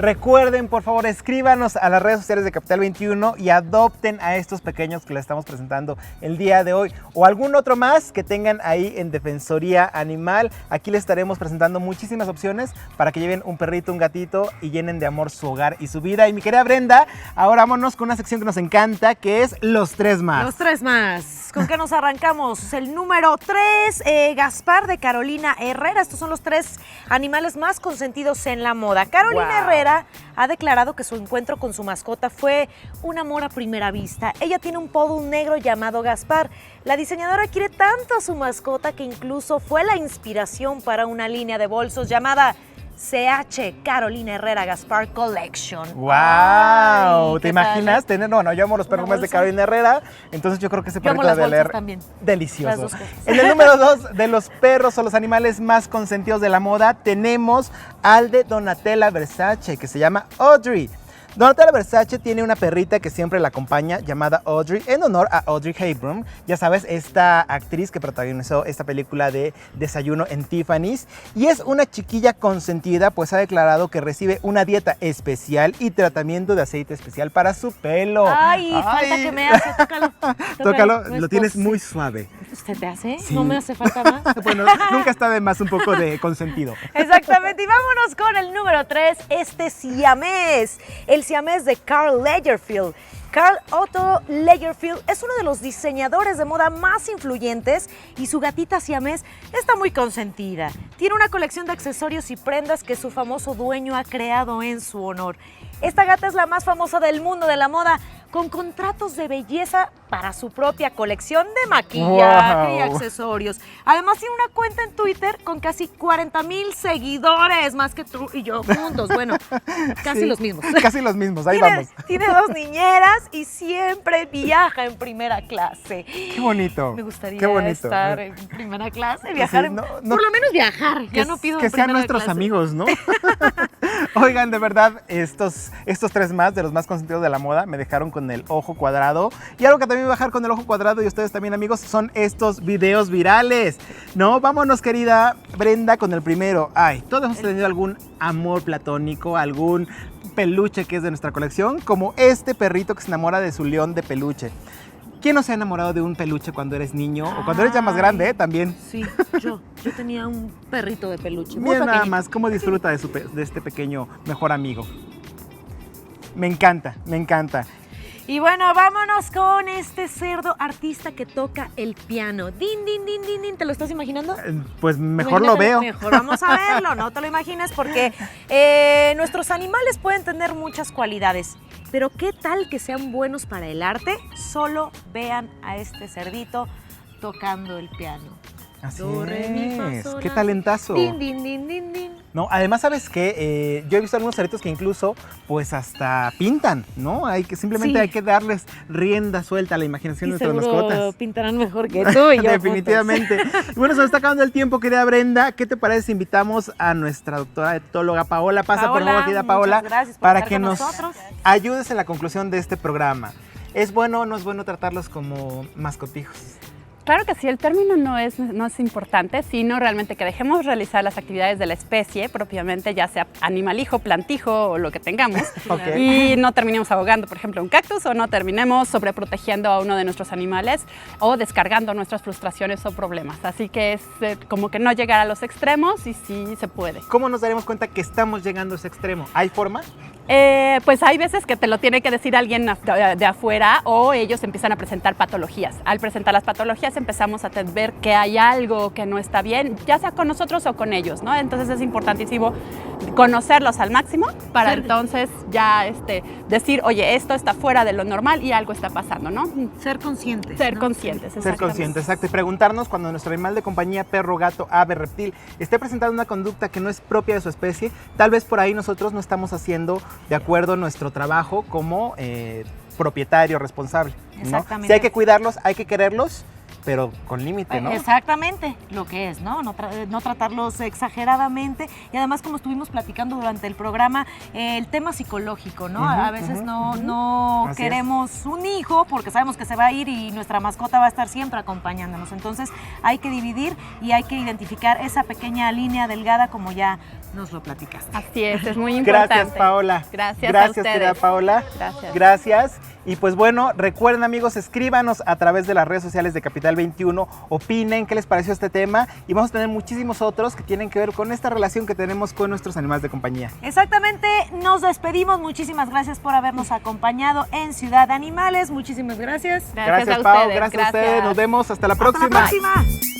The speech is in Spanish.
Recuerden, por favor, escríbanos a las redes sociales de Capital 21 y adopten a estos pequeños que les estamos presentando el día de hoy o algún otro más que tengan ahí en Defensoría Animal. Aquí les estaremos presentando muchísimas opciones para que lleven un perrito, un gatito y llenen de amor su hogar y su vida. Y mi querida Brenda, ahora vámonos con una sección que nos encanta, que es los 3 más. Los 3 más. ¿Con qué nos arrancamos? El número 3, Gaspar de Carolina Herrera. Estos son los 3 animales más consentidos en la moda. Carolina Herrera ha declarado que su encuentro con su mascota fue un amor a primera vista. Ella tiene un poodle negro llamado Gaspar. La diseñadora quiere tanto a su mascota que incluso fue la inspiración para una línea de bolsos llamada CH Carolina Herrera Gaspar Collection. ¡Wow! Ay, ¿te imaginas tener? No, yo amo los perfumes de Carolina Herrera, entonces yo creo que ese perrito debe leer delicioso. En el número 2 de los perros o los animales más consentidos de la moda tenemos al de Donatella Versace, que se llama Audrey. Donatella Versace tiene una perrita que siempre la acompaña llamada Audrey, en honor a Audrey Hepburn, ya sabes, esta actriz que protagonizó esta película de Desayuno en Tiffany's, y es una chiquilla consentida, pues ha declarado que recibe una dieta especial y tratamiento de aceite especial para su pelo. Ay. Falta que me hace, tócalo, lo tienes muy suave. ¿Usted te hace? Sí. ¿No me hace falta más? Bueno, nunca está de más un poco de consentido. Exactamente, y vámonos con el número 3, siamés. El siamés de Karl Lagerfeld. Karl Otto Lagerfeld es uno de los diseñadores de moda más influyentes y su gatita siamés está muy consentida. Tiene una colección de accesorios y prendas que su famoso dueño ha creado en su honor. Esta gata es la más famosa del mundo de la moda, con contratos de belleza para su propia colección de maquillaje y accesorios. Además tiene una cuenta en Twitter con casi 40,000 seguidores, más que tú y yo juntos. Bueno, casi los mismos. Casi los mismos, ahí vamos. Tiene 2 niñeras y siempre viaja en primera clase. Qué bonito. Me gustaría estar en primera clase, viajar, sí, por lo menos viajar. Ya no pido que sean nuestros amigos, ¿no? Oigan, de verdad, estos 3 más de los más consentidos de la moda me dejaron con el ojo cuadrado. Y algo que también me va a dejar con el ojo cuadrado, y ustedes también, amigos, son estos videos virales, ¿no? Vámonos, querida Brenda, con el primero. Ay, todos hemos tenido algún amor platónico, algún peluche que es de nuestra colección, como este perrito que se enamora de su león de peluche. ¿Quién no se ha enamorado de un peluche cuando eres niño o cuando eres ya más grande, también? Sí, yo tenía un perrito de peluche. Mira nada más cómo disfruta de este pequeño mejor amigo. Me encanta, me encanta. Y bueno, vámonos con este cerdo artista que toca el piano. Din, din, din, din, din. ¿Te lo estás imaginando? Pues mejor lo veo. Mejor vamos a verlo, no te lo imagines, porque nuestros animales pueden tener muchas cualidades. Pero ¿qué tal que sean buenos para el arte? Solo vean a este cerdito tocando el piano. Así Do, re, mi, fa, es. sol, ¡Qué la, talentazo! Din, din, din, din, din. No, además, ¿sabes qué? Yo he visto algunos cerditos que incluso, pues, hasta pintan, ¿no? Simplemente hay que darles rienda suelta a la imaginación de nuestras mascotas. Pintarán mejor que tú y yo. Definitivamente. Y bueno, se nos está acabando el tiempo, querida Brenda. ¿Qué te parece si invitamos a nuestra doctora etóloga Paola? Pasa por favor, querida Paola, para que nos ayudes en la conclusión de este programa. ¿Es bueno o no es bueno tratarlos como mascotijos? Claro que sí, el término no es importante, sino realmente que dejemos realizar las actividades de la especie propiamente, ya sea animalijo, plantijo o lo que tengamos, y no terminemos ahogando, por ejemplo, un cactus, o no terminemos sobreprotegiendo a uno de nuestros animales o descargando nuestras frustraciones o problemas. Así que es como que no llegar a los extremos, y sí se puede. ¿Cómo nos daremos cuenta que estamos llegando a ese extremo? ¿Hay forma? Pues hay veces que te lo tiene que decir alguien de afuera, o ellos empiezan a presentar patologías. Al presentar las patologías empezamos a ver que hay algo que no está bien, ya sea con nosotros o con ellos, ¿no? Entonces es importantísimo conocerlos al máximo para entonces ya decir, oye, esto está fuera de lo normal y algo está pasando, ¿no? Ser conscientes. Ser conscientes, Ser conscientes, exacto. Y preguntarnos cuando nuestro animal de compañía, perro, gato, ave, reptil, esté presentando una conducta que no es propia de su especie, tal vez por ahí nosotros no estamos haciendo de acuerdo a nuestro trabajo como propietario responsable, ¿no? Exactamente. Si hay que cuidarlos, hay que quererlos, pero con límite, ¿no? Exactamente, lo que es, ¿no? No tratarlos exageradamente. Y además, como estuvimos platicando durante el programa, el tema psicológico, ¿no? A veces no queremos un hijo porque sabemos que se va a ir y nuestra mascota va a estar siempre acompañándonos. Entonces, hay que dividir y hay que identificar esa pequeña línea delgada como ya nos lo platicaste. Así es muy importante. Gracias, Paola. Gracias a ustedes. Querida Paola. Gracias. Y pues bueno, recuerden, amigos, escríbanos a través de las redes sociales de Capital 21, opinen qué les pareció este tema y vamos a tener muchísimos otros que tienen que ver con esta relación que tenemos con nuestros animales de compañía. Exactamente, nos despedimos. Muchísimas gracias por habernos acompañado en Ciudad de Animales. Muchísimas gracias. Gracias, Pau. Gracias a ustedes. Nos vemos. Hasta la próxima. Hasta la próxima.